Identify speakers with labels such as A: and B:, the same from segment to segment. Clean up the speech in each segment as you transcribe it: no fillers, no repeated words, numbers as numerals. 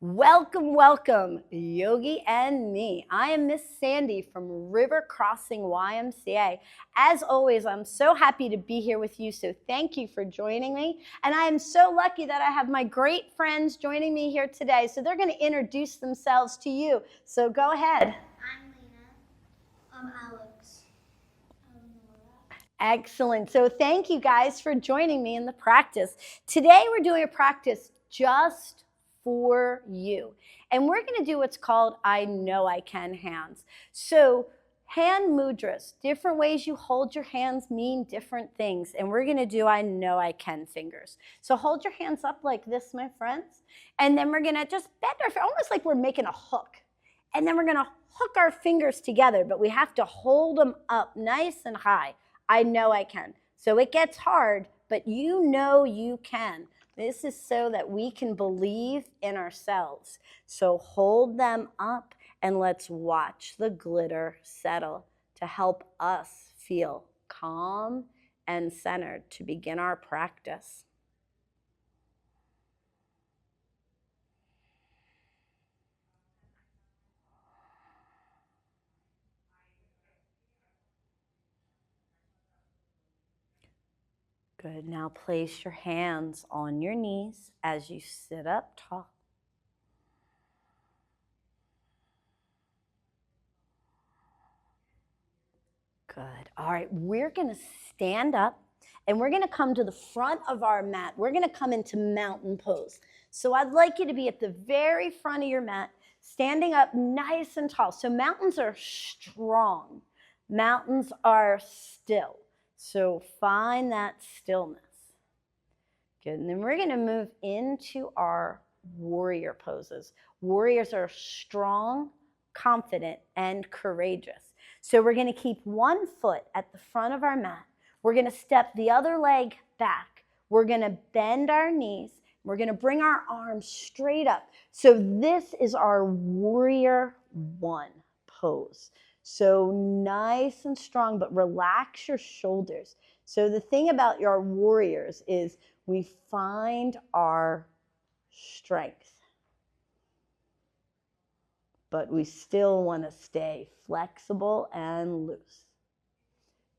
A: Welcome, welcome, Yogi and me. I am Miss Sandy from River Crossing YMCA. As always, I'm so happy to be here with you, so thank you for joining me. And I am so lucky that I have my great friends joining me here today, so they're going to introduce themselves to you. So go ahead.
B: I'm Lena. I'm Alex. I'm Nora.
A: Excellent. So thank you guys for joining me in the practice. Today we're doing a practice just for you. And we're going to do what's called I Know I Can hands. So hand mudras, different ways you hold your hands mean different things. And we're going to do I Know I Can fingers. So hold your hands up like this, my friends. And then we're going to just bend our, almost like we're making a hook. And then we're going to hook our fingers together, but we have to hold them up nice and high. I know I can. So it gets hard, but you know you can. This is so that we can believe in ourselves. So hold them up and let's watch the glitter settle to help us feel calm and centered to begin our practice. Good. Now place your hands on your knees as you sit up tall. Good. All right, we're going to stand up and we're going to come to the front of our mat. We're going to come into mountain pose. So I'd like you to be at the very front of your mat, standing up nice and tall. So mountains are strong. Mountains are still. So find that stillness. Good. And then we're going to move into our warrior poses. Warriors are strong, confident, and courageous. So we're going to keep one foot at the front of our mat. We're going to step the other leg back. We're going to bend our knees. We're going to bring our arms straight up. So this is our warrior one pose. So nice and strong, but relax your shoulders. So the thing about your warriors is we find our strength, but we still want to stay flexible and loose.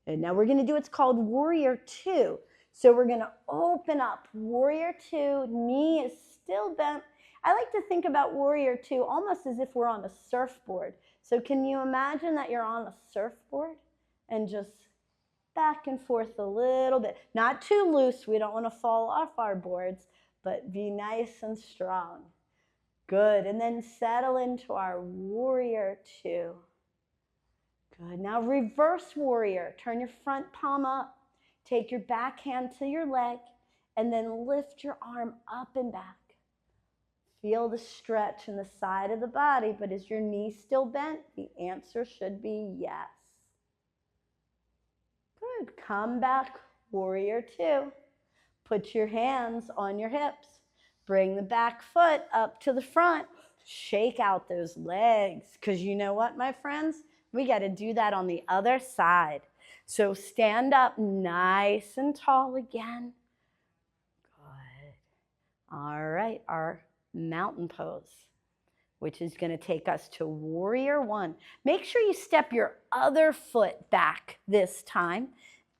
A: And now we're going to do what's called warrior two. So we're going to open up warrior two, knee is still bent. I like to think about warrior two almost as if we're on a surfboard. So can you imagine that you're on a surfboard and just back and forth a little bit. Not too loose, we don't want to fall off our boards, but be nice and strong. Good, and then settle into our warrior two. Good, now reverse warrior. Turn your front palm up, take your back hand to your leg, and then lift your arm up and back. Feel the stretch in the side of the body, but is your knee still bent? The answer should be yes. Good. Come back, warrior two. Put your hands on your hips. Bring the back foot up to the front. Shake out those legs, because you know what, my friends? We got to do that on the other side. So stand up nice and tall again. Good. All right, our mountain pose, which is going to take us to warrior one. Make sure you step your other foot back this time.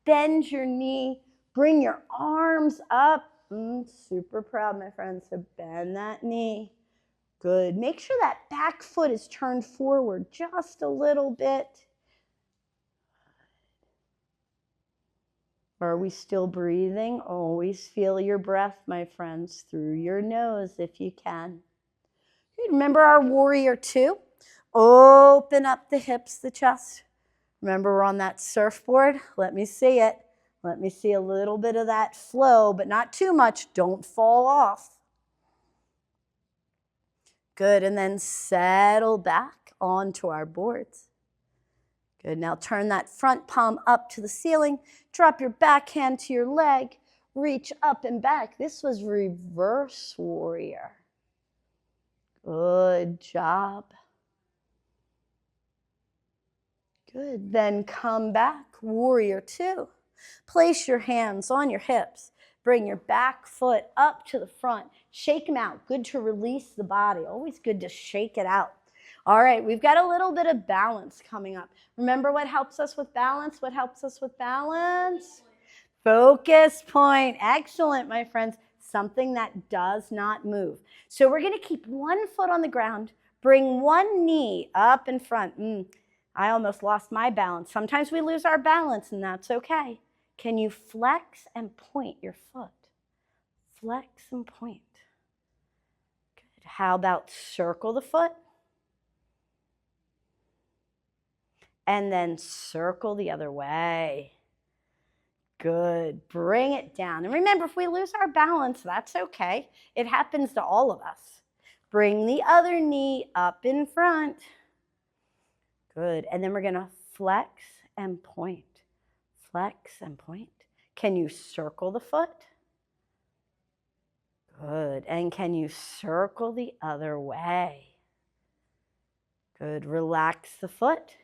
A: Bend your knee, bring your arms up. Super proud, my friends, so bend that knee. Good. Make sure that back foot is turned forward just a little bit. Are we still breathing? Always feel your breath, my friends, through your nose if you can. Remember our warrior two? Open up the hips, the chest. Remember we're on that surfboard? Let me see it. Let me see a little bit of that flow, but not too much. Don't fall off. Good, and then settle back onto our boards. Good, now turn that front palm up to the ceiling. Drop your back hand to your leg. Reach up and back. This was reverse warrior. Good job. Good, then come back, warrior two. Place your hands on your hips. Bring your back foot up to the front. Shake them out. Good to release the body. Always good to shake it out. All right, we've got a little bit of balance coming up. Remember what helps us with balance? What helps us with balance? Focus point. Excellent, my friends. Something that does not move. So we're going to keep one foot on the ground. Bring one knee up in front. I almost lost my balance. Sometimes we lose our balance, and that's okay. Can you flex and point your foot? Flex and point. Good. How about circle the foot? And then circle the other way. Good. Bring it down. And remember, if we lose our balance, that's okay. It happens to all of us. Bring the other knee up in front. Good. And then we're going to flex and point. Flex and point. Can you circle the foot? Good. And can you circle the other way? Good. Relax the foot.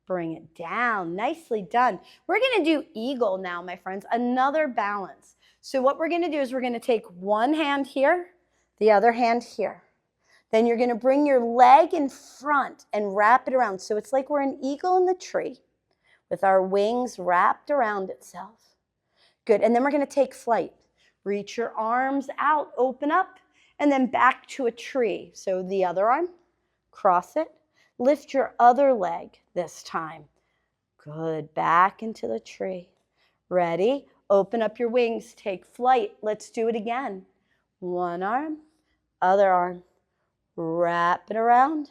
A: Bring it down. Nicely done. We're going to do eagle now, my friends. Another balance. So what we're going to do is we're going to take one hand here, the other hand here. Then you're going to bring your leg in front and wrap it around. So it's like we're an eagle in the tree with our wings wrapped around itself. Good. And then we're going to take flight. Reach your arms out, open up, and then back to a tree. So the other arm, cross it. Lift your other leg this time. Good. Back into the tree. Ready? Open up your wings. Take flight. Let's do it again. One arm, other arm. Wrap it around.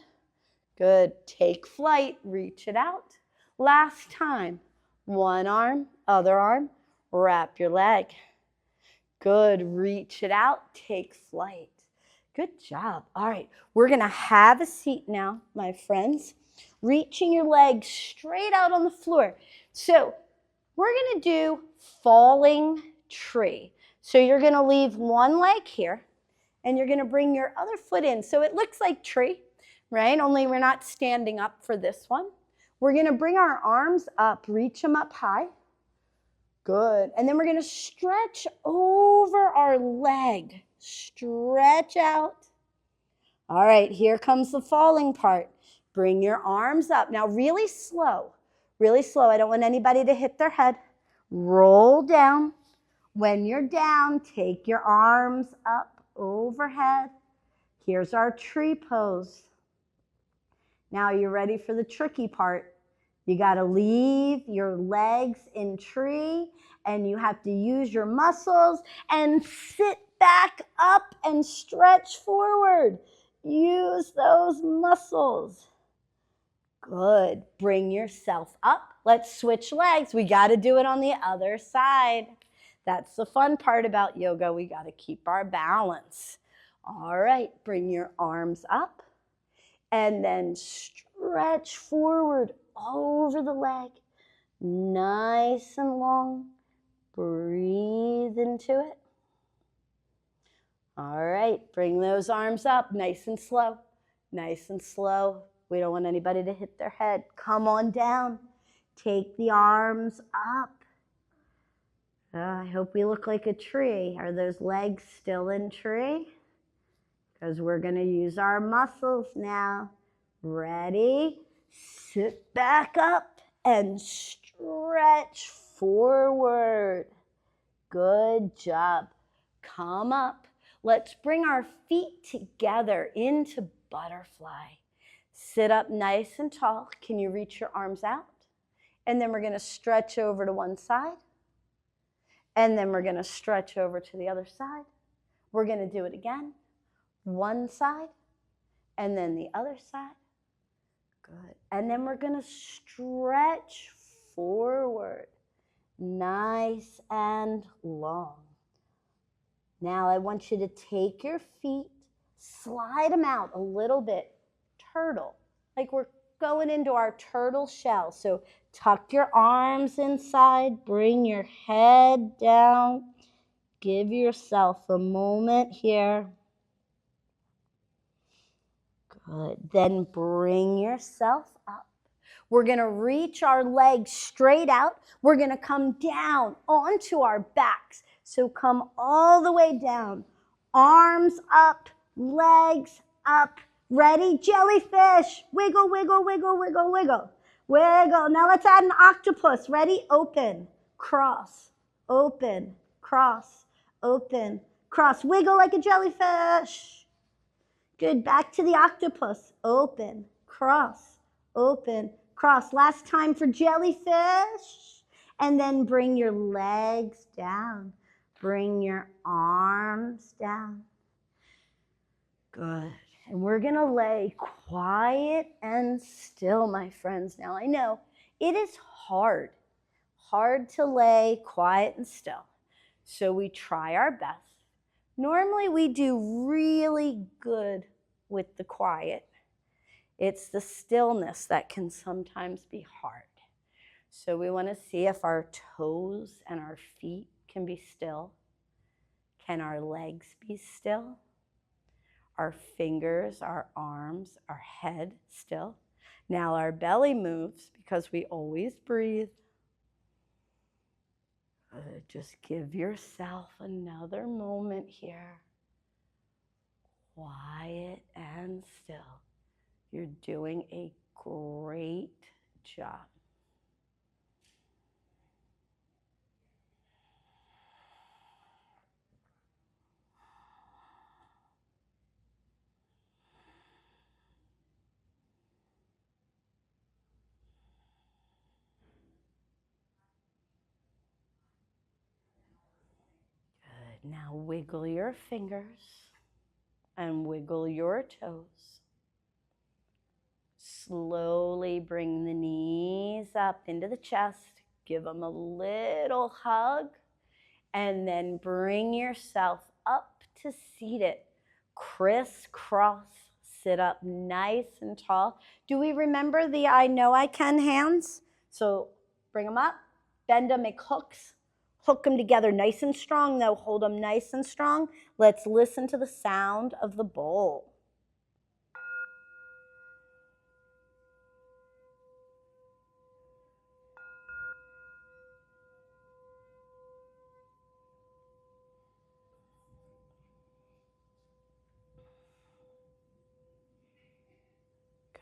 A: Good. Take flight. Reach it out. Last time. One arm, other arm. Wrap your leg. Good. Reach it out. Take flight. Good job. All right, we're going to have a seat now, my friends. Reaching your legs straight out on the floor. So we're going to do falling tree. So you're going to leave one leg here, and you're going to bring your other foot in. So it looks like tree, right? Only we're not standing up for this one. We're going to bring our arms up, reach them up high. Good. And then we're going to stretch over our leg. Stretch out. All right, here comes the falling part. Bring your arms up. Now really slow, really slow. I don't want anybody to hit their head. Roll down. When you're down, take your arms up overhead. Here's our tree pose. Now you're ready for the tricky part. You got to leave your legs in tree, and you have to use your muscles and sit back up and stretch forward. Use those muscles. Good. Bring yourself up. Let's switch legs. We got to do it on the other side. That's the fun part about yoga. We got to keep our balance. All right. Bring your arms up and then stretch forward over the leg. Nice and long. Breathe into it. All right, bring those arms up, nice and slow, nice and slow. We don't want anybody to hit their head. Come on down. Take the arms up. I hope we look like a tree. Are those legs still in tree? Because we're going to use our muscles now. Ready? Sit back up and stretch forward. Good job. Come up. Let's bring our feet together into butterfly. Sit up nice and tall. Can you reach your arms out? And then we're going to stretch over to one side. And then we're going to stretch over to the other side. We're going to do it again. One side and then the other side. Good. And then we're going to stretch forward. Nice and long. Now I want you to take your feet, slide them out a little bit, turtle, like we're going into our turtle shell. So tuck your arms inside, bring your head down, give yourself a moment here. Good, then bring yourself up. We're going to reach our legs straight out. We're going to come down onto our backs. So come all the way down. Arms up, legs up. Ready? Jellyfish. Wiggle, wiggle, wiggle, wiggle, wiggle. Wiggle. Now let's add an octopus. Ready? Open, cross, open, cross, open, cross. Wiggle like a jellyfish. Good. Back to the octopus. Open, cross, open, cross. Last time for jellyfish. And then bring your legs down. Bring your arms down. Good. And we're going to lay quiet and still, my friends. Now, I know it is hard to lay quiet and still. So we try our best. Normally, we do really good with the quiet. It's the stillness that can sometimes be hard. So we want to see if our toes and our feet can be still. Can our legs be still? Our fingers, our arms, our head still. Now our belly moves because we always breathe. Just give yourself another moment here. Quiet and still. You're doing a great job. Good. Now wiggle your fingers and wiggle your toes. Slowly bring the knees up into the chest. Give them a little hug. And then bring yourself up to seated. Crisscross. Sit up nice and tall. Do we remember the I know I can hands? So bring them up. Bend them, make hooks. Hook them together nice and strong though. Hold them nice and strong. Let's listen to the sound of the bowl.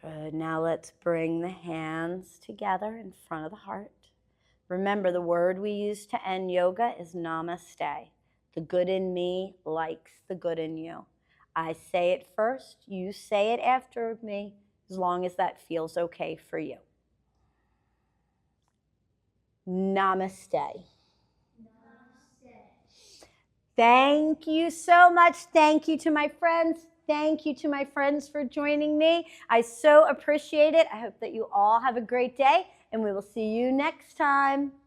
A: Good. Now let's bring the hands together in front of the heart. Remember, the word we use to end yoga is namaste. The good in me likes the good in you. I say it first, you say it after me, as long as that feels okay for you. Namaste. Namaste. Thank you so much. Thank you to my friends. Thank you to my friends for joining me. I so appreciate it. I hope that you all have a great day, and we will see you next time.